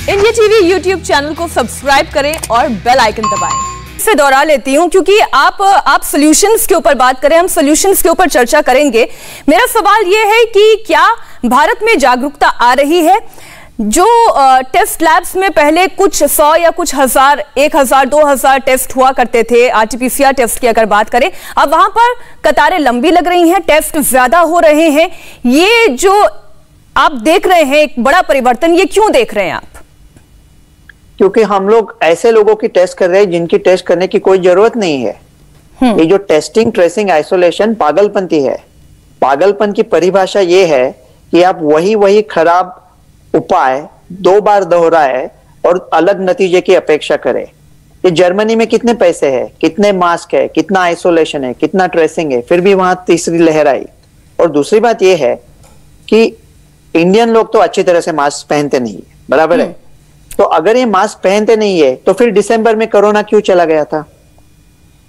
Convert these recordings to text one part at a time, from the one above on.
India TV YouTube channel को subscribe करें और बेल आइकन दबाएं। से दोहरा लेती हूं क्योंकि आप सॉल्यूशंस के ऊपर बात करें, हम सॉल्यूशंस के ऊपर चर्चा करेंगे। मेरा सवाल यह है कि क्या भारत में जागरूकता आ रही है? जो टेस्ट लैब्स में पहले कुछ 100 या कुछ हजार, 1000, 2000 टेस्ट हुआ करते थे, आरटीपीसीआर टेस्ट की अगर बात करें, अब वहां पर कतारें लंबी लग रही हैं, टेस्ट ज्यादा हो रहे हैं। ये जो आप देख रहे हैं एक बड़ा परिवर्तन, ये क्यों देख रहे हैं आप? क्योंकि हम लोग ऐसे लोगों की टेस्ट कर रहे हैं जिनकी टेस्ट करने की कोई जरूरत नहीं है। ये जो टेस्टिंग, ट्रेसिंग, आइसोलेशन पागलपंती है। पागलपन की परिभाषा ये है कि आप वही खराब उपाय 2 बार दोहराए और अलग नतीजे की अपेक्षा करें। ये जर्मनी में कितने पैसे है, कितने मास्क है, कितना आइसोलेशन है, कितना ट्रेसिंग है, फिर भी वहां तीसरी लहर आई। और दूसरी बात यह है कि इंडियन लोग तो अच्छी तरह से मास्क पहनते नहीं है, बराबर है। तो अगर ये मास्क पहनते नहीं है तो फिर दिसंबर में कोरोना क्यों चला गया था?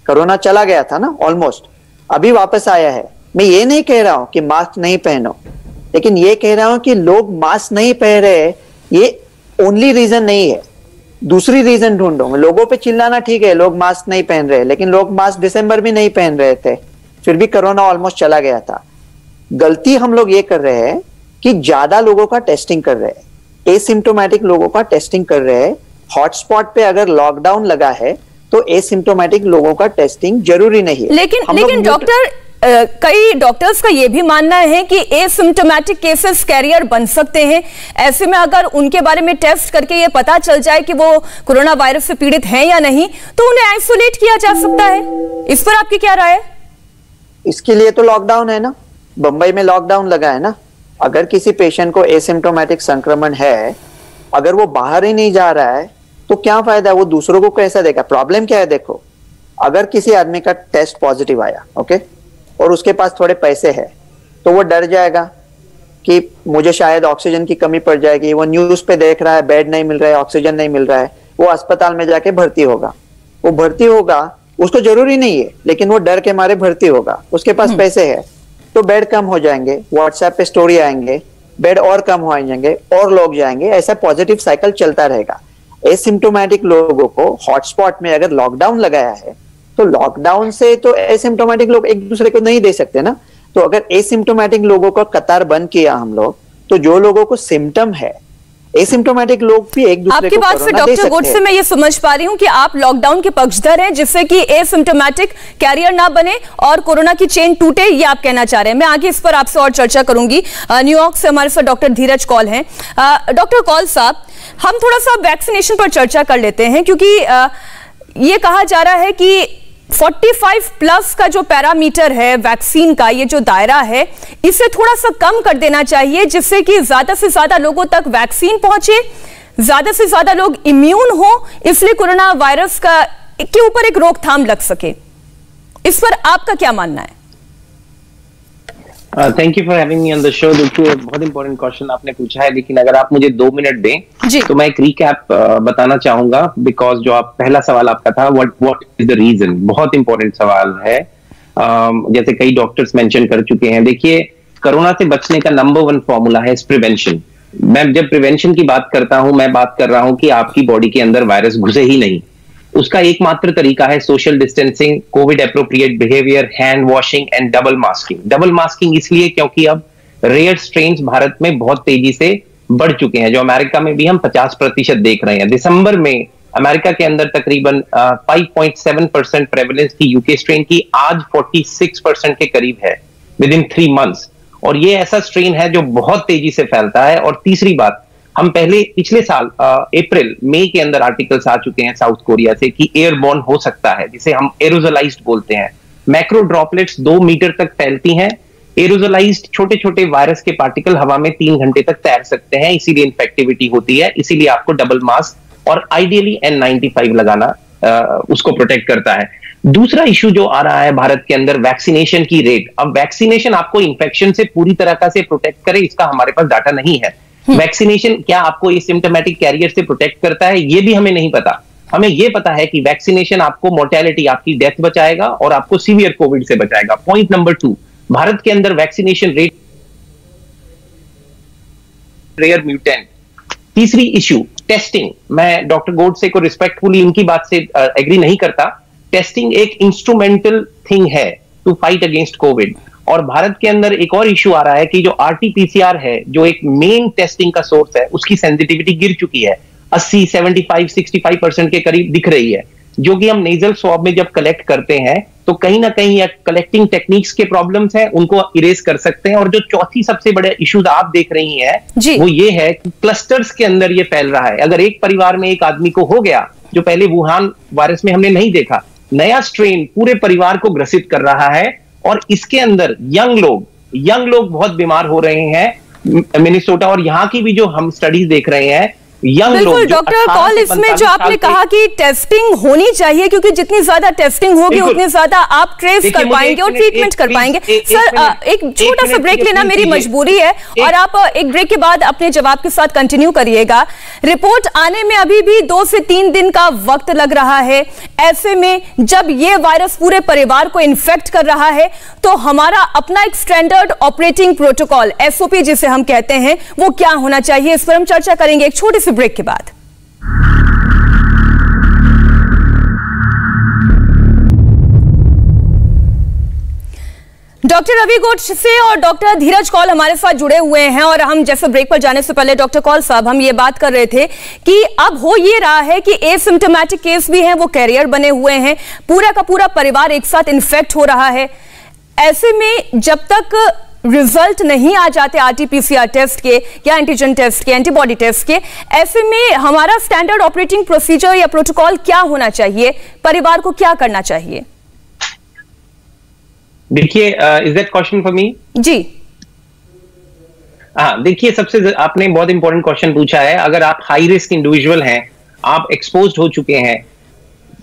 कोरोना चला गया था ना ऑलमोस्ट, अभी वापस आया है। मैं ये नहीं कह रहा हूं कि मास्क नहीं पहनो, लेकिन ये कह रहा हूं कि लोग मास्क नहीं पहन रहे, ये ओनली रीजन नहीं है। दूसरी रीजन ढूंढो। लोगों पे चिल्लाना ठीक है, लोग मास्क नहीं पहन रहे, लेकिन लोग मास्क दिसंबर में नहीं पहन रहे थे, फिर भी कोरोना ऑलमोस्ट चला गया था। गलती हम लोग ये कर रहे हैं कि ज्यादा लोगों का टेस्टिंग कर रहे हैं, एसिम्प्टोमेटिक लोगों का टेस्टिंग कर रहे हैं। हॉटस्पॉट पे अगर लॉकडाउन लगा है तो एसिम्प्टोमेटिक लोगों का टेस्टिंग जरूरी नहीं है। लेकिन डॉक्टर, कई डॉक्टर्स का यह भी मानना है कि एसिम्प्टोमेटिक केसेस कैरियर बन सकते हैं। ऐसे में अगर उनके बारे में टेस्ट करके ये पता चल जाए कि वो कोरोना वायरस से पीड़ित हैं या नहीं, तो उन्हें आइसोलेट किया जा सकता है। इस पर आपकी क्या राय है? इसके लिए तो लॉकडाउन है ना, बंबई में लॉकडाउन लगा है ना। अगर किसी पेशेंट को एसिम्प्टोमेटिक संक्रमण है, अगर वो बाहर ही नहीं जा रहा है तो क्या फायदा, वो दूसरों को कैसा देगा? प्रॉब्लम क्या है? देखो, अगर किसी आदमी का टेस्ट पॉजिटिव आया, ओके, और उसके पास थोड़े पैसे है, तो वो डर जाएगा कि मुझे शायद ऑक्सीजन की कमी पड़ जाएगी। वो न्यूज पे देख रहा है बेड नहीं मिल रहा है, ऑक्सीजन नहीं मिल रहा है, वो अस्पताल में जाके भर्ती होगा। वो भर्ती होगा, उसको जरूरी नहीं है, लेकिन वो डर के मारे भर्ती होगा। उसके पास पैसे है तो बेड कम हो जाएंगे, व्हाट्सएप पे स्टोरी आएंगे, बेड और कम हो जाएंगे और लोग जाएंगे, ऐसा पॉजिटिव साइकिल चलता रहेगा। एसिम्प्टोमेटिक लोगों को हॉटस्पॉट में अगर लॉकडाउन लगाया है तो लॉकडाउन से तो एसिम्प्टोमेटिक लोग एक दूसरे को नहीं दे सकते ना। तो अगर एसिम्प्टोमेटिक लोगों का कतार बंद किया हम लोग, तो जो लोगों को सिम्टम है, एसिम्प्टोमेटिक लोग भी एक दूसरे को कोरोना दे सकते हैं। आपकी बात से डॉक्टर गोडसे मैं ये समझ पा रही हूं कि आप लॉकडाउन के पक्षधर हैं, जिससे कि एसिम्प्टोमेटिक कैरियर ना बने और कोरोना की चेन टूटे, ये आप कहना चाह रहे हैं। मैं आगे इस पर आपसे और चर्चा करूंगी। न्यूयॉर्क से हमारे साथ डॉक्टर धीरज कौल हैं। डॉक्टर कौल साहब, हम थोड़ा सा वैक्सीनेशन पर चर्चा कर लेते हैं, क्योंकि ये कहा जा रहा है कि 45 प्लस का जो पैरामीटर है वैक्सीन का, ये जो दायरा है, इसे थोड़ा सा कम कर देना चाहिए, जिससे कि ज्यादा से ज्यादा लोगों तक वैक्सीन पहुंचे, ज्यादा से ज्यादा लोग इम्यून हो, इसलिए कोरोना वायरस के ऊपर एक रोकथाम लग सके। इस पर आपका क्या मानना है? Thank you for having me on the show. देखिए, बहुत इंपॉर्टेंट क्वेश्चन आपने पूछा है, लेकिन अगर आप मुझे 2 मिनट दें तो मैं एक रिकैप बताना चाहूंगा, बिकॉज जो आप पहला सवाल आपका था, व्हाट इज द रीजन, बहुत इंपॉर्टेंट सवाल है। जैसे कई डॉक्टर्स मेंशन कर चुके हैं, देखिए, कोरोना से बचने का नंबर 1 फॉर्मूला है प्रिवेंशन। मैं जब प्रिवेंशन की बात करता हूं, मैं बात कर रहा हूं कि आपकी बॉडी के अंदर वायरस घुसे ही नहीं। उसका एकमात्र तरीका है social distancing, Covid appropriate behaviour, hand washing and double masking. Double masking इसलिए क्योंकि अब रेयर स्ट्रेन्स भारत में बहुत तेजी से बढ़ चुके हैं, जो अमेरिका में भी हम 50% देख रहे हैं। दिसंबर में अमेरिका के अंदर तकरीबन 5.7% प्रेवलेंस की यूके स्ट्रेन की, आज 46% के करीब है विद इन 3 मंथ्स। और ये ऐसा स्ट्रेन है जो बहुत तेजी से फैलता है। और तीसरी बात, हम पिछले साल अप्रैल मई के अंदर आर्टिकल्स आ चुके हैं साउथ कोरिया से कि एयरबॉर्न हो सकता है, जिसे हम एरोजोलाइज्ड बोलते हैं। मैक्रो ड्रॉपलेट्स 2 मीटर तक फैलती हैं। एरोजोलाइज्ड छोटे छोटे वायरस के पार्टिकल हवा में 3 घंटे तक तैर सकते हैं, इसीलिए इन्फेक्टिविटी होती है। इसीलिए आपको डबल मास्क और आइडियली N95 लगाना उसको प्रोटेक्ट करता है। दूसरा इशू जो आ रहा है भारत के अंदर, वैक्सीनेशन की रेट। अब वैक्सीनेशन आपको इन्फेक्शन से पूरी तरह से प्रोटेक्ट करे, इसका हमारे पास डाटा नहीं है। वैक्सीनेशन क्या आपको एसिम्प्टोमेटिक कैरियर से प्रोटेक्ट करता है, ये भी हमें नहीं पता। हमें ये पता है कि वैक्सीनेशन आपको मोर्टेलिटी, आपकी डेथ बचाएगा और आपको सीवियर कोविड से बचाएगा। पॉइंट नंबर 2, भारत के अंदर वैक्सीनेशन रेट रेयर म्यूटेंट तीसरी इश्यू टेस्टिंग। मैं डॉक्टर गोडसे को रिस्पेक्टफुली इनकी बात से एग्री नहीं करता। टेस्टिंग एक इंस्ट्रूमेंटल थिंग है टू फाइट अगेंस्ट कोविड। और भारत के अंदर एक और इश्यू आ रहा है कि जो आरटीपीसीआर है, जो एक मेन टेस्टिंग का सोर्स है, उसकी सेंसिटिविटी गिर चुकी है, 80, 75, 65% के करीब दिख रही है, जो कि हम नेजल स्वैब में जब कलेक्ट करते हैं तो कहीं ना कहीं या कलेक्टिंग टेक्निक्स के प्रॉब्लम्स हैं, उनको इरेज कर सकते हैं। और जो चौथी सबसे बड़े इश्यूज आप देख रही हैं वो ये है कि क्लस्टर्स के अंदर ये फैल रहा है। अगर एक परिवार में एक आदमी को हो गया, जो पहले वुहान वायरस में हमने नहीं देखा, नया स्ट्रेन पूरे परिवार को ग्रसित कर रहा है। और इसके अंदर यंग लोग बहुत बीमार हो रहे हैं मिनेसोटा, और यहां की भी जो हम स्टडीज देख रहे हैं, बिल्कुल डॉक्टर कॉल, इसमें जो आपने कहा कि टेस्टिंग होनी चाहिए, क्योंकि जितनी ज्यादा टेस्टिंग होगी उतनी ज्यादा आप ट्रेस कर पाएंगे और ट्रीटमेंट कर पाएंगे। सर एक छोटा सा ब्रेक लेना मेरी मजबूरी है, और आप एक ब्रेक के बाद अपने जवाब के साथ कंटिन्यू करिएगा। रिपोर्ट आने में अभी भी 2 से 3 दिन का वक्त लग रहा है। ऐसे में जब ये वायरस पूरे परिवार को इन्फेक्ट कर रहा है तो हमारा अपना एक स्टैंडर्ड ऑपरेटिंग प्रोटोकॉल, एसओपी जिसे हम कहते हैं, वो क्या होना चाहिए, इस पर हम चर्चा करेंगे एक छोटी सी ब्रेक के बाद। डॉक्टर रवि गोडसे और डॉक्टर धीरज कौल हमारे साथ जुड़े हुए हैं, और हम जैसे ब्रेक पर जाने से पहले डॉक्टर कौल साहब, हम ये बात कर रहे थे कि अब हो ये रहा है कि एसिम्प्टोमेटिक केस भी हैं, वो कैरियर बने हुए हैं, पूरा का पूरा परिवार एक साथ इन्फेक्ट हो रहा है। ऐसे में जब तक रिजल्ट नहीं आ जाते आरटीपीसीआर टेस्ट के या एंटीजन टेस्ट के, एंटीबॉडी टेस्ट के, ऐसे में हमारा स्टैंडर्ड ऑपरेटिंग प्रोसीजर या प्रोटोकॉल क्या होना चाहिए, परिवार को क्या करना चाहिए? देखिए, is that question for me? जी हाँ, देखिए, सबसे आपने बहुत इंपॉर्टेंट क्वेश्चन पूछा है। अगर आप हाई रिस्क इंडिविजुअल हैं, आप एक्सपोज्ड हो चुके हैं,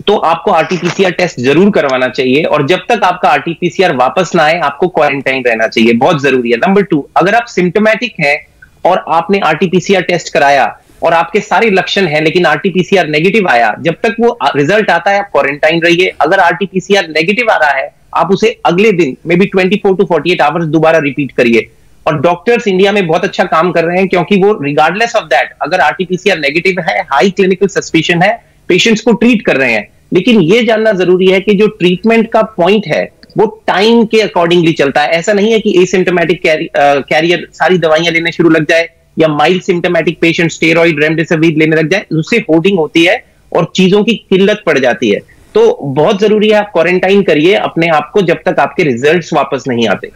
तो आपको आरटीपीसीआर टेस्ट जरूर करवाना चाहिए। और जब तक आपका आरटीपीसीआर वापस ना आए, आपको क्वारंटाइन रहना चाहिए, बहुत जरूरी है। नंबर 2, अगर आप सिम्टोमेटिक हैं और आपने आरटीपीसीआर टेस्ट कराया और आपके सारे लक्षण हैं लेकिन आरटीपीसीआर नेगेटिव आया, जब तक वो रिजल्ट आता है आप क्वारंटाइन रहिए। अगर आरटीपीसीआर नेगेटिव आ रहा है, आप उसे अगले दिन मे बी 24 to 48 आवर्स दोबारा रिपीट करिए। और डॉक्टर्स इंडिया में बहुत अच्छा काम कर रहे हैं, क्योंकि वो रिगार्डलेस ऑफ दैट, अगर आरटीपीसीआर नेगेटिव है, हाई क्लिनिकल सस्पिशन है, पेशेंट्स को ट्रीट कर रहे हैं। लेकिन ये जानना जरूरी है कि जो ट्रीटमेंट का पॉइंट है वो टाइम के अकॉर्डिंगली चलता है। ऐसा नहीं है कि एसिम्प्टोमेटिक कैरियर सारी दवाइयां लेने शुरू लग जाए, या mild symptomatic patient steroid remdesivir लेने लग जाए, उससे होर्डिंग होती है और चीजों की किल्लत पड़ जाती है। तो बहुत जरूरी है आप क्वारंटाइन करिए अपने आप को जब तक आपके रिजल्ट्स वापस नहीं आते।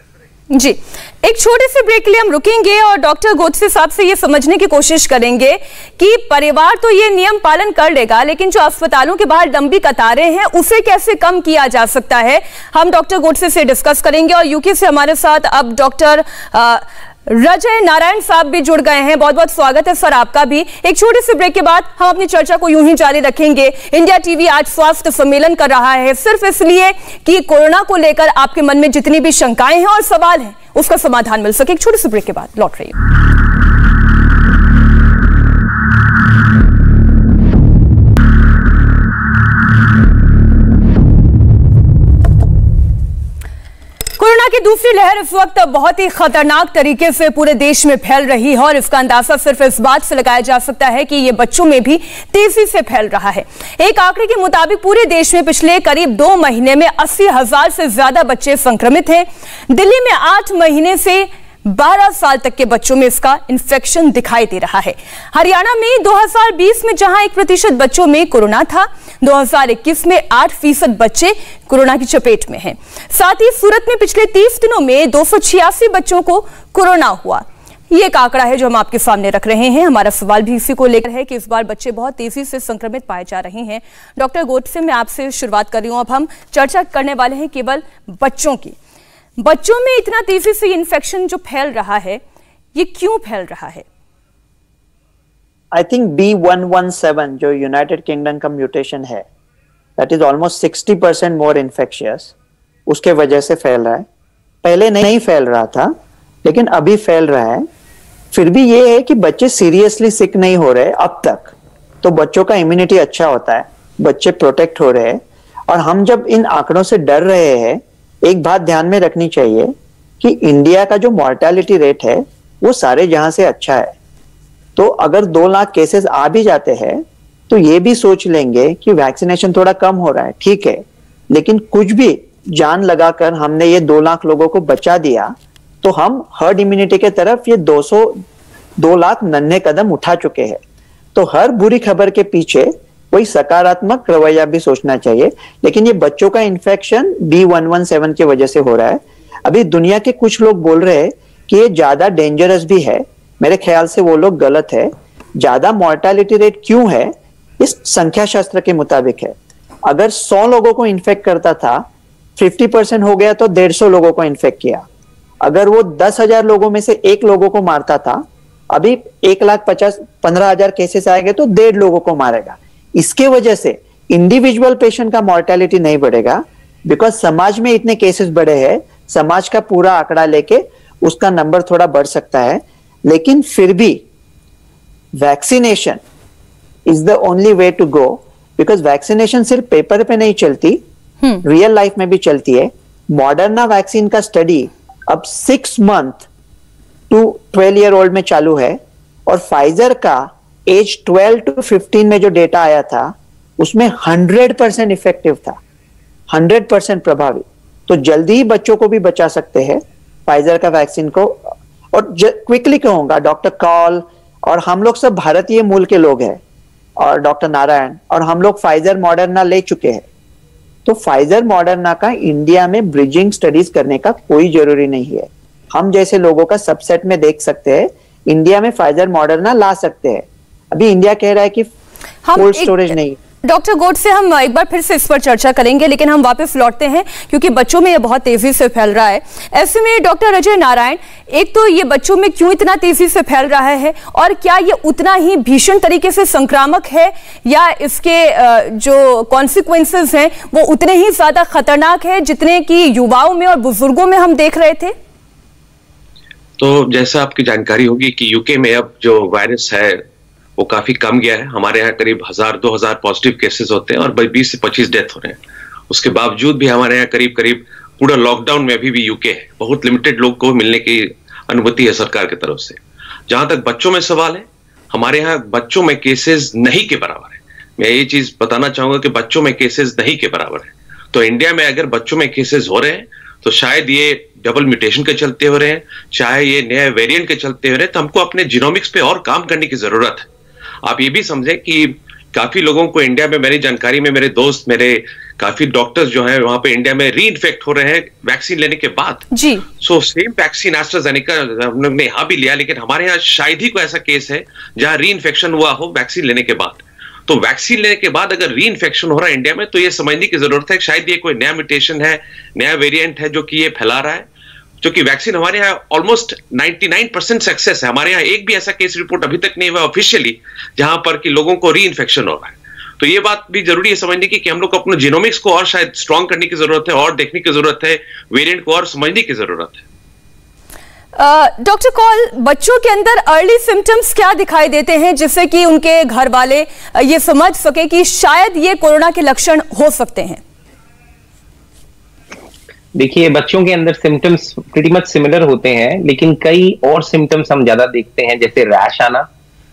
जी, एक छोटे से ब्रेक के लिए हम रुकेंगे और डॉक्टर गोडसे साहब से ये समझने की कोशिश करेंगे कि परिवार तो ये नियम पालन कर लेगा, लेकिन जो अस्पतालों के बाहर लंबी कतारें हैं उसे कैसे कम किया जा सकता है, हम डॉक्टर गोडसे से डिस्कस करेंगे। और यूके से हमारे साथ अब डॉक्टर रजय नारायण साहब भी जुड़ गए हैं। बहुत बहुत स्वागत है सर आपका भी। एक छोटे से ब्रेक के बाद हम अपनी चर्चा को यूं ही जारी रखेंगे। इंडिया टीवी आज स्वास्थ्य सम्मेलन कर रहा है सिर्फ इसलिए कि कोरोना को लेकर आपके मन में जितनी भी शंकाएं हैं और सवाल हैं उसका समाधान मिल सके। एक छोटे से ब्रेक के बाद लौट रही हूं। कोरोना की दूसरी लहर इस वक्त बहुत ही खतरनाक तरीके से पूरे देश में फैल रही है, और इसका अंदाजा सिर्फ इस बात से लगाया जा सकता है कि ये बच्चों में भी तेजी से फैल रहा है। एक आंकड़े के मुताबिक पूरे देश में पिछले करीब 2 महीने में 80,000 से ज्यादा बच्चे संक्रमित हैं। दिल्ली में 8 महीने से 12 साल तक के बच्चों में इसका इन्फेक्शन दिखाई दे रहा है। हरियाणा में 2020 में जहां 1% बच्चों में कोरोना था, 2021 में 8% बच्चे कोरोना की चपेट में हैं। साथ ही सूरत में पिछले 30 दिनों में 286 बच्चों को कोरोना हुआ। ये एक आंकड़ा है जो हम आपके सामने रख रहे हैं। हमारा सवाल भी इसी को लेकर है कि इस बार बच्चे बहुत तेजी से संक्रमित पाए जा रहे हैं। डॉक्टर गोडसे, मैं आपसे शुरुआत कर रही हूं। अब हम चर्चा करने वाले हैं केवल बच्चों की। बच्चों में इतना तेजी से इन्फेक्शन जो फैल रहा है, ये क्यों फैल रहा है? आई थिंक B117 जो यूनाइटेड किंगडम का म्यूटेशन है, that is almost 60% more infectious, उसके वजह से फैल रहा है। पहले नहीं फैल रहा था लेकिन अभी फैल रहा है। फिर भी ये है कि बच्चे सीरियसली सिक नहीं हो रहे अब तक, तो बच्चों का इम्यूनिटी अच्छा होता है, बच्चे प्रोटेक्ट हो रहे हैं। और हम जब इन आंकड़ों से डर रहे हैं, एक बात ध्यान में रखनी चाहिए कि इंडिया का जो मॉर्टेलिटी रेट है वो सारे जहां से अच्छा है। तो अगर 2 लाख केसेस आ भी जाते हैं तो ये भी सोच लेंगे कि वैक्सीनेशन थोड़ा कम हो रहा है, ठीक है, लेकिन कुछ भी जान लगाकर हमने ये 2 लाख लोगों को बचा दिया तो हम हर्ड इम्यूनिटी के तरफ ये 2 लाख नन्हे कदम उठा चुके हैं। तो हर बुरी खबर के पीछे कोई सकारात्मक रवैया भी सोचना चाहिए। लेकिन ये बच्चों का इन्फेक्शन B117 की वजह से हो रहा है। अभी दुनिया के कुछ लोग बोल रहे हैं कि ये ज्यादा डेंजरस भी है, मेरे ख्याल से वो लोग गलत है। ज्यादा मॉर्टेलिटी रेट क्यों है, इस संख्या शास्त्र के मुताबिक है। अगर 100 लोगों को इन्फेक्ट करता था, 50% हो गया तो 150 लोगों को इन्फेक्ट किया। अगर वो 10,000 लोगों में से 1 लोगों को मारता था, अभी 1,15,000 केसेस आएंगे तो 1.5 लोगों को मारेगा। इसके वजह से इंडिविजुअल पेशेंट का मॉर्टेलिटी नहीं बढ़ेगा, बिकॉज समाज में इतने केसेस बढ़े हैं, समाज का पूरा आंकड़ा लेके उसका नंबर थोड़ा बढ़ सकता है। लेकिन फिर भी vaccination is the only way to go, because vaccination सिर्फ पेपर पे नहीं चलती, रियल लाइफ में भी चलती है। मॉडर्ना वैक्सीन का स्टडी अब 6 मंथ टू 12 ईयर ओल्ड में चालू है, और फाइजर का एज 12 to 15 में जो डेटा आया था उसमें 100% इफेक्टिव था, 100% प्रभावी। तो जल्दी ही बच्चों को भी बचा सकते हैं फाइजर का वैक्सीन को। और क्विकली कहूंगा, डॉक्टर कॉल और हम लोग सब भारतीय मूल के लोग हैं, और डॉक्टर नारायण, और हम लोग फाइजर मॉडर्ना ले चुके हैं। तो फाइजर मॉडर्ना का इंडिया में ब्रिजिंग स्टडीज करने का कोई जरूरी नहीं है। हम जैसे लोगों का सबसेट में देख सकते हैं, इंडिया में फाइजर मॉडर्ना ला सकते हैं। अभी इंडिया कह रहा है कि कोल्ड स्टोरेज नहीं। डॉक्टर गोड से हम एक बार फिर से इस पर चर्चा करेंगे, लेकिन हम वापस लौटते हैं क्योंकि बच्चों में ये बहुत तेजी से फैल रहा है। ऐसे में डॉक्टर अजय नारायण, एक तो ये बच्चों में क्यों इतना तेजी से फैल रहा है, और क्या ये उतना ही भीषण तरीके से संक्रामक है, या इसके जो कॉन्सिक्वेंसेस हैं वो उतने ही ज्यादा खतरनाक है जितने कि युवाओं में और बुजुर्गों में हम देख रहे थे? तो जैसा आपकी जानकारी होगी कि यूके में अब जो वायरस है वो काफी कम गया है। हमारे यहाँ करीब 1000-2000 पॉजिटिव केसेस होते हैं और 20 से 25 डेथ हो रहे हैं। उसके बावजूद भी हमारे यहाँ करीब पूरा लॉकडाउन में अभी भी यूके है। बहुत लिमिटेड लोग को मिलने की अनुमति है सरकार की तरफ से। जहां तक बच्चों में सवाल है, हमारे यहाँ बच्चों में केसेस नहीं के बराबर है। मैं ये चीज बताना चाहूंगा कि बच्चों में केसेस नहीं के बराबर है। तो इंडिया में अगर बच्चों में केसेस हो रहे हैं तो शायद ये डबल म्यूटेशन के चलते हो रहे हैं, चाहे ये नए वेरिएंट के चलते हो रहे हैं। तो हमको अपने जीनोमिक्स पे और काम करने की जरूरत है। आप ये भी समझें कि काफी लोगों को इंडिया में, मेरी जानकारी में, मेरे दोस्त, मेरे काफी डॉक्टर्स जो हैं वहां पे इंडिया में री इन्फेक्ट हो रहे हैं वैक्सीन लेने के बाद जी। सो सेम वैक्सीन एस्ट्राजेनेका हम लोग ने यहाँ भी लिया, लेकिन हमारे यहाँ शायद ही कोई ऐसा केस है जहां री इन्फेक्शन हुआ हो वैक्सीन लेने के बाद। तो वैक्सीन लेने के बाद अगर री इन्फेक्शन हो रहा है इंडिया में, तो ये समझने की जरूरत है शायद ये कोई नया म्यूटेशन है, नया वेरिएंट है जो कि ये फैला रहा है। क्योंकि वैक्सीन हमारे यहाँ ऑलमोस्ट 99% सक्सेस है। हमारे यहाँ एक भी ऐसा केस रिपोर्ट अभी तक नहीं हुआ ऑफिशियली जहां पर कि लोगों को री इन्फेक्शन हो रहा है। तो ये बात भी जरूरी है समझने की कि हम लोग को अपने जीनोमिक्स को और शायद स्ट्रॉन्ग करने की जरूरत है, और देखने की जरूरत है, वेरिएंट को और समझने की जरूरत है। डॉक्टर कॉल, बच्चों के अंदर अर्ली सिम्टम्स क्या दिखाई देते हैं जिससे कि उनके घर वाले ये समझ सके कि शायद ये कोरोना के लक्षण हो सकते हैं? देखिए, बच्चों के अंदर सिम्टम्स प्रीटी मच सिमिलर होते हैं, लेकिन कई और सिम्टम्स हम ज्यादा देखते हैं, जैसे रैश आना,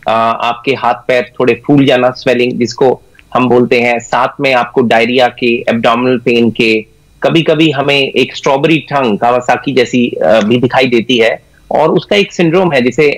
आपके हाथ पैर थोड़े फूल जाना, स्वेलिंग जिसको हम बोलते हैं, साथ में आपको डायरिया के, एब्डोमिनल पेन के, कभी कभी हमें एक स्ट्रॉबेरी टंग कावासाकी जैसी भी दिखाई देती है। और उसका एक सिंड्रोम है जिसे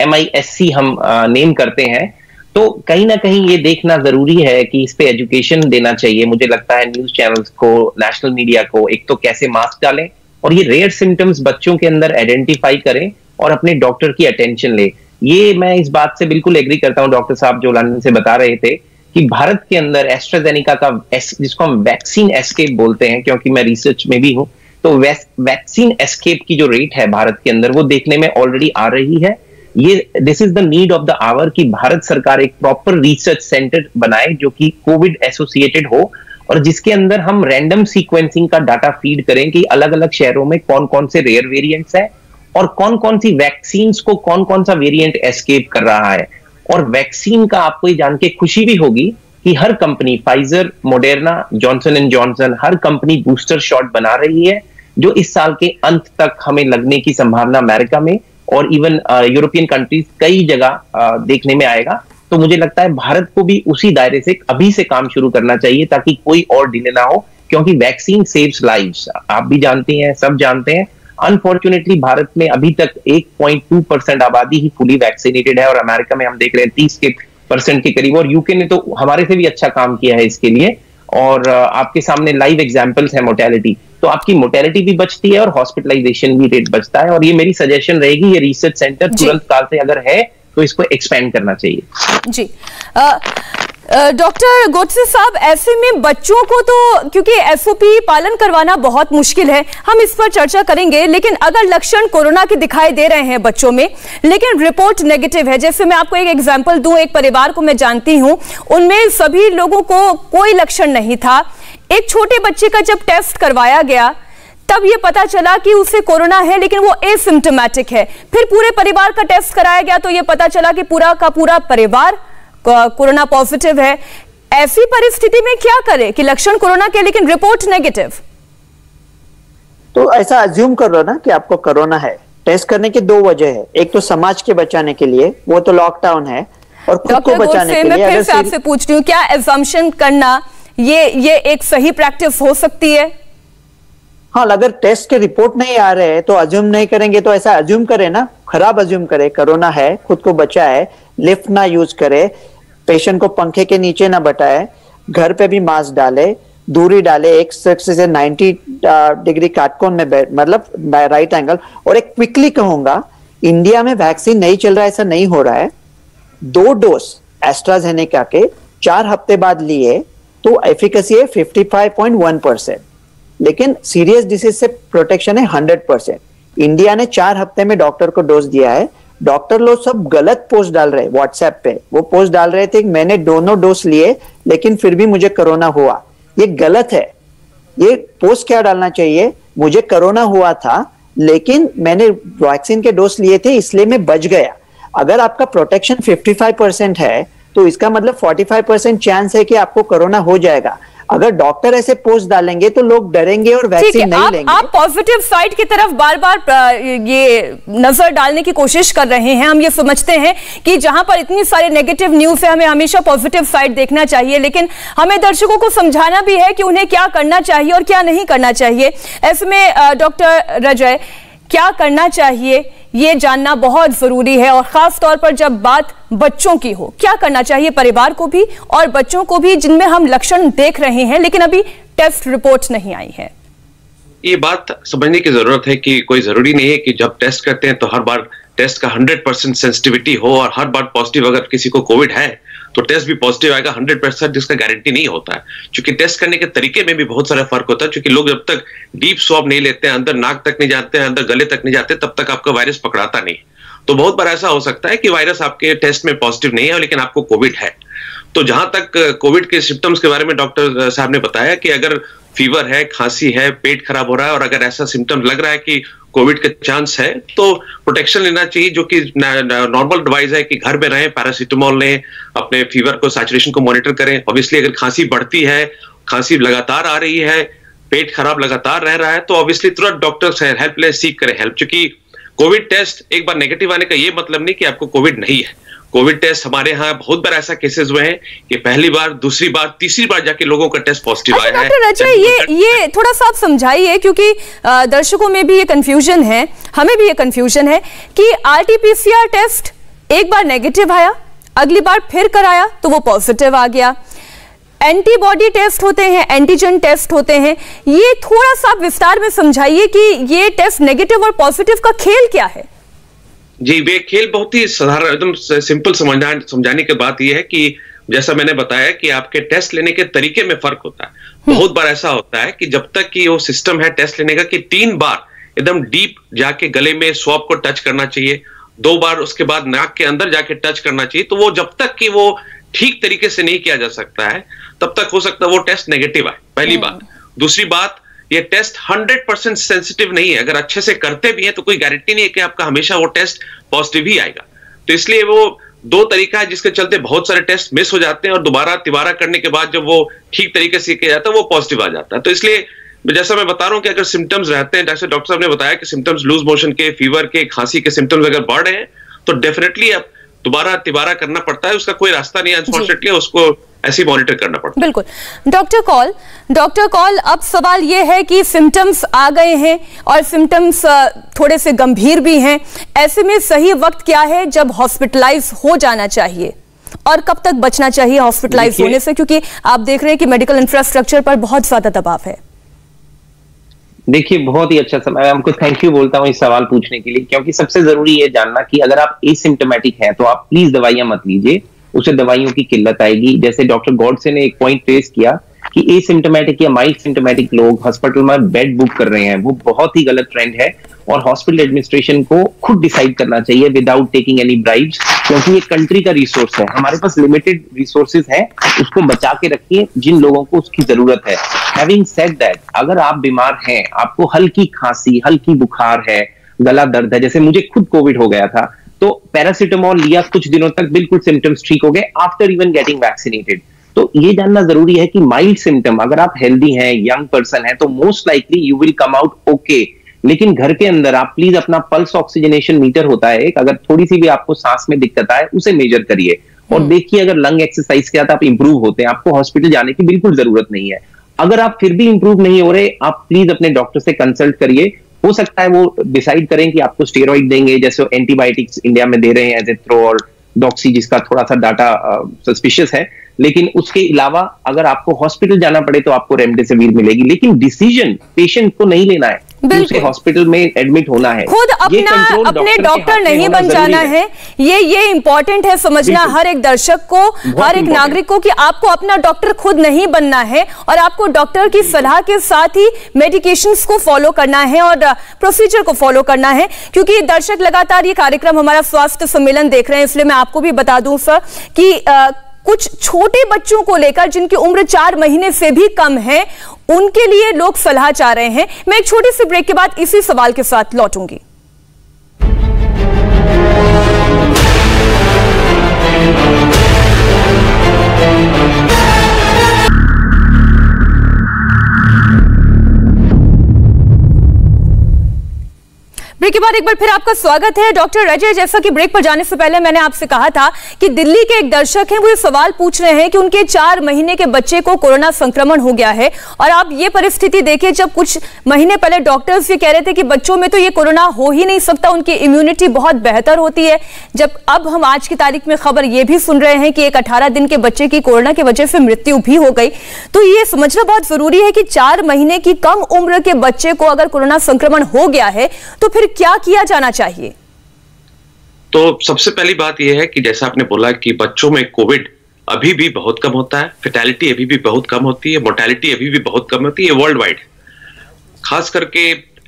MISC हम नेम करते हैं। तो कहीं ना कहीं ये देखना जरूरी है कि इस पे एजुकेशन देना चाहिए, मुझे लगता है न्यूज चैनल्स को, नेशनल मीडिया को। एक तो कैसे मास्क डालें, और ये रेयर सिम्टम्स बच्चों के अंदर आइडेंटिफाई करें और अपने डॉक्टर की अटेंशन ले। ये मैं इस बात से बिल्कुल एग्री करता हूं डॉक्टर साहब जो लंदन से बता रहे थे कि भारत के अंदर एस्ट्राजेनेका का जिसको हम वैक्सीन एस्केप बोलते हैं, क्योंकि मैं रिसर्च में भी हूं, तो वैक्सीन एस्केप की जो रेट है भारत के अंदर वो देखने में ऑलरेडी आ रही है। ये this is the need of the hour कि भारत सरकार एक प्रॉपर रिसर्च सेंटर बनाए जो कि कोविड एसोसिएटेड हो, और जिसके अंदर हम रैंडम सीक्वेंसिंग का डाटा फीड करें कि अलग अलग शहरों में कौन कौन से रेयर वेरिएंट्स हैं और कौन कौन सी वैक्सीन्स को कौन कौन सा वेरिएंट एस्केप कर रहा है। और वैक्सीन का आपको ये जान के खुशी भी होगी कि हर company, Pfizer, Moderna, Johnson and Johnson, हर कंपनी बूस्टर शॉट बना रही है जो इस साल के अंत तक हमें लगने की संभावना अमेरिका में और इवन यूरोपियन कंट्रीज कई जगह देखने में आएगा। तो मुझे लगता है भारत को भी उसी दायरे से अभी से काम शुरू करना चाहिए ताकि कोई और डिले ना हो, क्योंकि वैक्सीन सेव्स लाइव्स, आप भी जानते हैं, सब जानते हैं। अनफॉर्चुनेटली भारत में अभी तक 1.2% आबादी ही फुली वैक्सीनेटेड है और अमेरिका में हम देख रहे हैं 30% के करीब, और यूके ने तो हमारे से भी अच्छा काम किया है इसके लिए। और आपके सामने लाइव एग्जांपल्स है मोर्टेलिटी, तो आपकी मोर्टेलिटी भी बचती है और हॉस्पिटलाइजेशन भी रेट बचता है। और ये मेरी सजेशन रहेगी, ये रिसर्च सेंटर तुरंत काल से अगर है तो इसको एक्सपेंड करना चाहिए। जी डॉक्टर गोडसे साहब, ऐसे में बच्चों को तो क्योंकि एसओपी पालन करवाना बहुत मुश्किल है, हम इस पर चर्चा करेंगे, लेकिन अगर लक्षण कोरोना के दिखाई दे रहे हैं बच्चों में लेकिन रिपोर्ट नेगेटिव है, जैसे मैं आपको एक एग्जांपल दूं, एक परिवार को मैं जानती हूं, उनमें सभी लोगों को कोई लक्षण नहीं था। एक छोटे बच्चे का जब टेस्ट करवाया गया तब ये पता चला कि उसे कोरोना है लेकिन वो एसिम्प्टोमेटिक है। फिर पूरे परिवार का टेस्ट कराया गया तो ये पता चला कि पूरा का पूरा परिवार कोरोना पॉजिटिव है। ऐसी परिस्थिति में क्या करें कि लक्षण कोरोना के लेकिन रिपोर्ट नेगेटिव? तो ऐसा अज्यूम कर लो ना कि आपको कोरोना है। टेस्ट करने की दो वजह है, एक तो समाज के बचाने के लिए, वो तो लॉकडाउन है, और खुद को बचाने के लिए। मैं फिर से आपसे पूछ रही हूँ, क्या एजम्पशन करना ये एक सही प्रैक्टिस हो सकती है? हाँ, अगर टेस्ट के रिपोर्ट नहीं आ रहे हैं तो अज्यूम नहीं करेंगे, तो ऐसा अज्यूम करे ना, खराब अज्यूम करे, कोरोना है, खुद को बचाए, लिफ्ट ना यूज करे, पेशेंट को पंखे के नीचे ना बैठाए, घर पे भी मास्क डाले, दूरी डाले, एक से 90 डिग्री काटकोन में मतलब राइट एंगल। और एक क्विकली कहूंगा, इंडिया में वैक्सीन नहीं चल रहा है ऐसा नहीं हो रहा है। 2 डोज एस्ट्राजेनेका के 4 हफ्ते बाद लिए तो एफिकेसी है 55.1%, लेकिन सीरियस डिसीज से प्रोटेक्शन है 100%। इंडिया ने 4 हफ्ते में डॉक्टर को डोज दिया है। डॉक्टर लोग सब गलत पोस्ट डाल रहे हैं व्हाट्सएप पे, वो पोस्ट डाल रहे थे कि मैंने दोनों डोज लिए लेकिन फिर भी मुझे कोरोना हुआ। ये गलत है। ये पोस्ट क्या डालना चाहिए, मुझे कोरोना हुआ था लेकिन मैंने वैक्सीन के डोज लिए थे इसलिए मैं बच गया। अगर आपका प्रोटेक्शन 55% है तो इसका मतलब 45% चांस है कि आपको कोरोना हो जाएगा। अगर डॉक्टर ऐसे पोस्ट डालेंगे तो लोग डरेंगे और वैक्सीन नहीं लेंगे। आप पॉजिटिव साइड की तरफ बार बार ये नजर डालने की कोशिश कर रहे हैं। हम ये समझते हैं कि जहां पर इतनी सारी नेगेटिव न्यूज है हमें हमेशा पॉजिटिव साइड देखना चाहिए, लेकिन हमें दर्शकों को समझाना भी है कि उन्हें क्या करना चाहिए और क्या नहीं करना चाहिए। ऐसे में डॉक्टर रजय, क्या करना चाहिए ये जानना बहुत जरूरी है, और खास तौर पर जब बात बच्चों की हो, क्या करना चाहिए परिवार को भी और बच्चों को भी जिनमें हम लक्षण देख रहे हैं लेकिन अभी टेस्ट रिपोर्ट नहीं आई है। ये बात समझने की जरूरत है कि कोई जरूरी नहीं है कि जब टेस्ट करते हैं तो हर बार टेस्ट का 100% सेंसिटिविटी हो और हर बार पॉजिटिव अगर किसी को कोविड है तो टेस्ट भी पॉजिटिव आएगा 100%, जिसका गारंटी नहीं होता है। क्योंकि टेस्ट करने के तरीके में भी बहुत सारा फर्क होता है, क्योंकि लोग जब तक डीप स्वैब नहीं लेते हैं, अंदर नाक तक नहीं जाते हैं, अंदर गले तक नहीं जाते, तब तक आपका वायरस पकड़ाता नहीं। तो बहुत बार ऐसा हो सकता है कि वायरस आपके टेस्ट में पॉजिटिव नहीं है लेकिन आपको कोविड है। तो जहां तक कोविड के सिम्टम्स के बारे में डॉक्टर साहब ने बताया कि अगर फीवर है, खांसी है, पेट खराब हो रहा है और अगर ऐसा सिम्टम लग रहा है कि कोविड का चांस है तो प्रोटेक्शन लेना चाहिए, जो कि नॉर्मल एडवाइस है कि घर में रहें, पैरासीटामोल लें, अपने फीवर को, सैचुरेशन को मॉनिटर करें। ऑब्वियसली अगर खांसी बढ़ती है, खांसी लगातार आ रही है, पेट खराब लगातार रह रहा है तो ऑब्वियसली तुरंत डॉक्टर से हेल्प ले, सीख करें हेल्प। क्योंकि कोविड टेस्ट एक बार नेगेटिव आने का ये मतलब नहीं कि आपको कोविड नहीं है। कोविड टेस्ट हमारे यहाँ बहुत बार ऐसा केसेस हुए हैं कि पहली बार, दूसरी बार, तीसरी बार जाके लोगों का टेस्ट पॉजिटिव आया है। डॉक्टर रजय, ये थोड़ा सा आप समझाइए, क्योंकि दर्शकों में भी ये कंफ्यूजन है, हमें भी ये कंफ्यूजन है कि आरटीपीसीआर टेस्ट एक बार नेगेटिव आया, अगली बार फिर कराया तो वो पॉजिटिव आ गया। एंटीबॉडी टेस्ट होते हैं, एंटीजन टेस्ट होते हैं, ये थोड़ा सा विस्तार में समझाइए कि ये टेस्ट नेगेटिव और पॉजिटिव का खेल क्या है। जी, वे खेल बहुत ही साधारण, एकदम सिंपल समझाने की बात यह है कि जैसा मैंने बताया कि आपके टेस्ट लेने के तरीके में फर्क होता है। बहुत बार ऐसा होता है कि जब तक कि वो सिस्टम है टेस्ट लेने का कि 3 बार एकदम डीप जाके गले में स्वैब को टच करना चाहिए, 2 बार उसके बाद नाक के अंदर जाके टच करना चाहिए, तो वो जब तक कि वो ठीक तरीके से नहीं किया जा सकता है तब तक हो सकता है वो टेस्ट नेगेटिव आए, पहली बात। दूसरी बात, ये टेस्ट 100% सेंसिटिव नहीं है। अगर अच्छे से करते भी हैं तो कोई गारंटी नहीं है कि आपका हमेशा वो टेस्ट पॉजिटिव ही आएगा। तो इसलिए वो 2 तरीका है जिसके चलते बहुत सारे टेस्ट मिस हो जाते हैं और दोबारा तिबारा करने के बाद जब वो ठीक तरीके से किया जाता है वो पॉजिटिव आ जाता है। तो इसलिए जैसा मैं बता रहा हूं कि अगर सिम्टम्स रहते हैं, जैसे डॉक्टर साहब ने बताया कि सिम्टम्स लूज मोशन के, फीवर के, खांसी के सिम्टम्स अगर बढ़ रहे हैं तो डेफिनेटली अब दोबारा तिबारा करना पड़ता है, उसका कोई रास्ता नहीं है, अनफॉर्चुनेटली उसको ऐसे मॉनिटर करना पड़ता है। बिल्कुल। डॉक्टर कॉल अब सवाल यह है कि सिम्टम्स आ गए हैं और सिम्टम्स थोड़े से गंभीर भी हैं, ऐसे में सही वक्त क्या है जब हॉस्पिटलाइज हो जाना चाहिए और कब तक बचना चाहिए हॉस्पिटलाइज होने से, क्योंकि आप देख रहे हैं कि मेडिकल इंफ्रास्ट्रक्चर पर बहुत ज्यादा दबाव है। देखिए, बहुत ही अच्छा समय, हमको थैंक यू बोलता हूँ इस सवाल पूछने के लिए, क्योंकि सबसे जरूरी है जानना कि अगर आप एसिम्प्टोमेटिक हैं तो आप प्लीज दवाइयां मत लीजिए, उसे दवाइयों की किल्लत आएगी। जैसे डॉक्टर गॉडसे ने एक पॉइंट रेज किया कि एसिम्प्टोमेटिक या माइल्ड सिम्प्टोमेटिक लोग हॉस्पिटल में बेड बुक कर रहे हैं, वो बहुत ही गलत ट्रेंड है और हॉस्पिटल एडमिनिस्ट्रेशन को खुद डिसाइड करना चाहिए विदाउट टेकिंग एनी ब्राइब्स, क्योंकि ये कंट्री का रिसोर्स है, हमारे पास लिमिटेड रिसोर्सेज हैं, उसको बचा के रखिए जिन लोगों को उसकी जरूरत है। हैविंग सेड दैट, अगर आप बीमार हैं, आपको हल्की खांसी, हल्की बुखार है, गला दर्द है, जैसे मुझे खुद कोविड हो गया था तो पैरासिटामोल लिया, कुछ दिनों तक बिल्कुल सिम्टम्स ठीक हो गए आफ्टर इवन गेटिंग वैक्सीनेटेड। तो ये जानना जरूरी है कि माइल्ड सिम्टम, अगर आप हेल्दी हैं, यंग पर्सन है, तो most likely you will come out okay. लेकिन घर के अंदर आप प्लीज अपना पल्स ऑक्सीजनेशन मीटर होता है एक, अगर थोड़ी सी भी आपको सांस में दिक्कत आए उसे मेजर करिए और देखिए अगर लंग एक्सरसाइज के साथ आप इंप्रूव होते हैं, आपको हॉस्पिटल जाने की बिल्कुल जरूरत नहीं है। अगर आप फिर भी इंप्रूव नहीं हो रहे, आप प्लीज अपने डॉक्टर से कंसल्ट करिए, हो सकता है वो डिसाइड करें कि आपको स्टेरॉइड देंगे, जैसे एंटीबायोटिक्स इंडिया में दे रहे हैं एजिथ्रो और डॉक्सी, जिसका थोड़ा सा डाटा सस्पिशियस है, लेकिन उसके अलावा अगर आपको हॉस्पिटल जाना पड़े तो आपको रेमडेसिविर मिलेगी। लेकिन डिसीजन पेशेंट को नहीं लेना है, उसे हॉस्पिटल में एडमिट होना है, खुद अपने डॉक्टर नहीं बन जाना है। ये इंपॉर्टेंट है समझना हर एक दर्शक को, हर एक नागरिक को, कि आपको अपना डॉक्टर खुद नहीं बनना है और आपको डॉक्टर की सलाह के साथ ही मेडिकेशंस को फॉलो करना है और प्रोसीजर को फॉलो करना है। क्योंकि दर्शक लगातार ये कार्यक्रम हमारा स्वास्थ्य सम्मेलन देख रहे हैं, इसलिए मैं आपको भी बता दूं सर कि कुछ छोटे बच्चों को लेकर जिनकी उम्र 4 महीने से भी कम है, उनके लिए लोग सलाह चाह रहे हैं। मैं एक छोटे से ब्रेक के बाद इसी सवाल के साथ लौटूंगी। ब्रेक के बाद एक बार फिर आपका स्वागत है। डॉक्टर अजय, जैसा कि ब्रेक पर जाने से पहले मैंने आपसे कहा था कि दिल्ली के एक दर्शक हैं, वो ये सवाल पूछ रहे हैं कि उनके 4 महीने के बच्चे को कोरोना संक्रमण हो गया है और आप ये परिस्थिति देखिए, जब कुछ महीने पहले डॉक्टर्स ये कह रहे थे कि बच्चों में तो ये कोरोना हो ही नहीं सकता, उनकी इम्यूनिटी बहुत बेहतर होती है, जब अब हम आज की तारीख में खबर ये भी सुन रहे हैं कि एक 18 दिन के बच्चे की कोरोना की वजह से मृत्यु भी हो गई। तो ये समझना बहुत जरूरी है कि 4 महीने की कम उम्र के बच्चे को अगर कोरोना संक्रमण हो गया है तो फिर क्या किया जाना चाहिए? तो सबसे पहली बात यह है कि जैसा आपने बोला कि बच्चों में कोविड अभी भी बहुत कम होता है, फैटेलिटी अभी भी बहुत कम होती है, मोर्टेलिटी अभी भी बहुत कम होती है वर्ल्ड वाइड, खास करके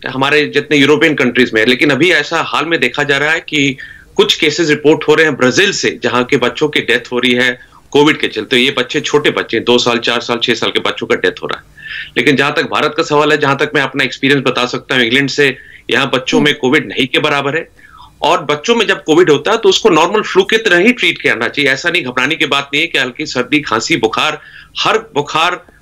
हमारे जितने यूरोपियन कंट्रीज में। लेकिन अभी ऐसा हाल में देखा जा रहा है कि कुछ केसेस रिपोर्ट हो रहे हैं ब्राजील से, जहां के बच्चों की डेथ हो रही है कोविड के चलते। ये बच्चे छोटे बच्चे, 2 साल 4 साल 6 साल के बच्चों का डेथ हो रहा है। लेकिन जहां तक भारत का सवाल है, जहां तक मैं अपना एक्सपीरियंस बता सकता हूं इंग्लैंड से, यहाँ बच्चों में कोविड नहीं के बराबर है। और बच्चों में जब कोविड होता है तो उसको नॉर्मल फ्लू की तरह ही ट्रीट करना चाहिए। ऐसा नहीं, घबराने की बात नहीं है कि हल्की सर्दी, खांसी, बुखार,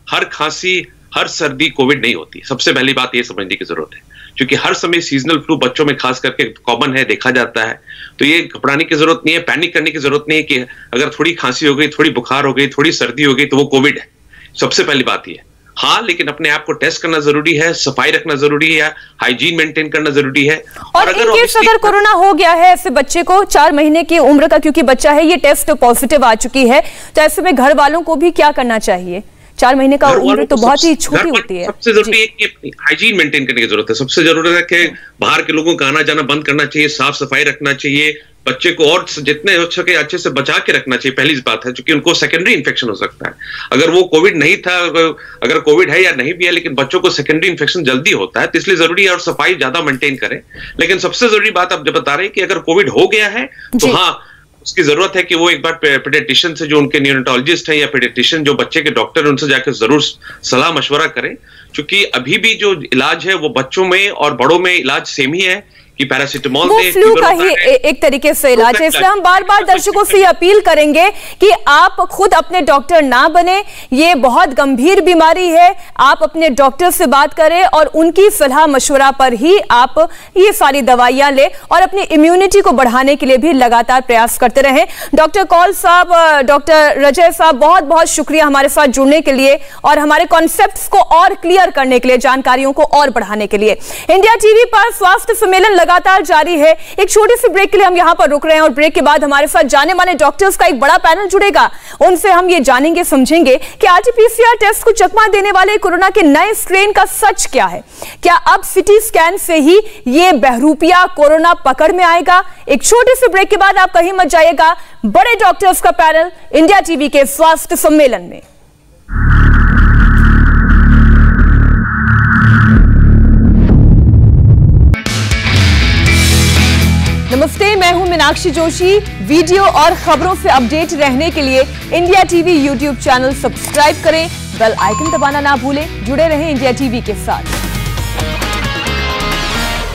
हर खांसी, हर सर्दी कोविड नहीं होती। सबसे पहली बात ये समझने की जरूरत है, क्योंकि हर समय सीजनल फ्लू बच्चों में खास करके कॉमन है, देखा जाता है। तो ये घबराने की जरूरत नहीं है, पैनिक करने की जरूरत नहीं है कि अगर थोड़ी खांसी हो गई, थोड़ी बुखार हो गई, थोड़ी सर्दी हो गई तो वो कोविड है। सबसे पहली बात ये है। हाँ, लेकिन अपने आप को टेस्ट करना जरूरी है, सफाई रखना जरूरी है, हाइजीन मेंटेन करना जरूरी है। और अगर कोरोना हो गया है ऐसे बच्चे को 4 महीने की उम्र का, क्योंकि बच्चा है, ये टेस्ट पॉजिटिव आ चुकी है, तो ऐसे में घर वालों को भी क्या करना चाहिए? 4 महीने का उम्र तो बहुत ही छोटी होती है। सबसे जरूरी है कि हाइजीन मेंटेन करने की जरूरत है। सबसे जरूरी है कि बाहर के लोगों का आना जाना बंद करना चाहिए, साफ सफाई रखना चाहिए, बच्चे को और जितने हो सके अच्छे से बचा के रखना चाहिए। पहली बात है, क्योंकि उनको सेकेंडरी इन्फेक्शन हो सकता है। अगर वो कोविड नहीं था, अगर कोविड है या नहीं भी है, लेकिन बच्चों को सेकेंडरी इन्फेक्शन जल्दी होता है, तो इसलिए जरूरी है और सफाई ज्यादा मेंटेन करें। लेकिन सबसे जरूरी बात आप जब बता रहे हैं कि अगर कोविड हो गया है तो हाँ, उसकी जरूरत है कि वो एक बार पीडियाट्रिशियन से, जो उनके न्यूरोलॉजिस्ट है या पीडियाट्रिशियन जो बच्चे के डॉक्टर है, उनसे जाकर जरूर सलाह मशवरा करें। क्योंकि अभी भी जो इलाज है वो बच्चों में और बड़ों में इलाज सेम ही है। कि पैरासिटामोल वो फ्लू का ही एक तरीके से इलाज है। इसलिए हम बार बार दर्शकों से अपील करेंगे कि आप खुद अपने डॉक्टर ना बने, ये बहुत गंभीर बीमारी है। आप अपने डॉक्टर से बात करें और उनकी सलाह मशवरा पर ही आप ये सारी दवाइयां ले और अपनी इम्यूनिटी को बढ़ाने के लिए भी लगातार प्रयास करते रहें। डॉक्टर कौल साहब, डॉक्टर रजय साहब, बहुत बहुत शुक्रिया हमारे साथ जुड़ने के लिए और हमारे कॉन्सेप्ट्स को और क्लियर करने के लिए, जानकारियों को और बढ़ाने के लिए। इंडिया टीवी पर स्वास्थ्य सम्मेलन लगातार जारी है। एक छोटी सी ब्रेक के लिए हम यहां पर रुक रहे हैं और ब्रेक के बाद हमारे साथ जाने माने डॉक्टर्स का एक बड़ा पैनल जुड़ेगा। उनसे हम ये जानेंगे, समझेंगे कि आरटी-पीसीआर टेस्ट को चकमा देने वाले कोरोना के नए स्ट्रेन का सच क्या है। क्या अब सिटी स्कैन से ही ये बहरूपिया कोरोना पकड़ में आएगा? एक छोटे से ब्रेक के बाद आप कहीं मत जाइएगा। बड़े डॉक्टर्स का पैनल इंडिया टीवी के स्वास्थ्य सम्मेलन में। नमस्ते, मैं हूं मीनाक्षी जोशी। वीडियो और खबरों से अपडेट रहने के लिए India TV YouTube channel subscribe करें, बेल आइकन दबाना ना भूलें। जुड़े रहें इंडिया टीवी के साथ।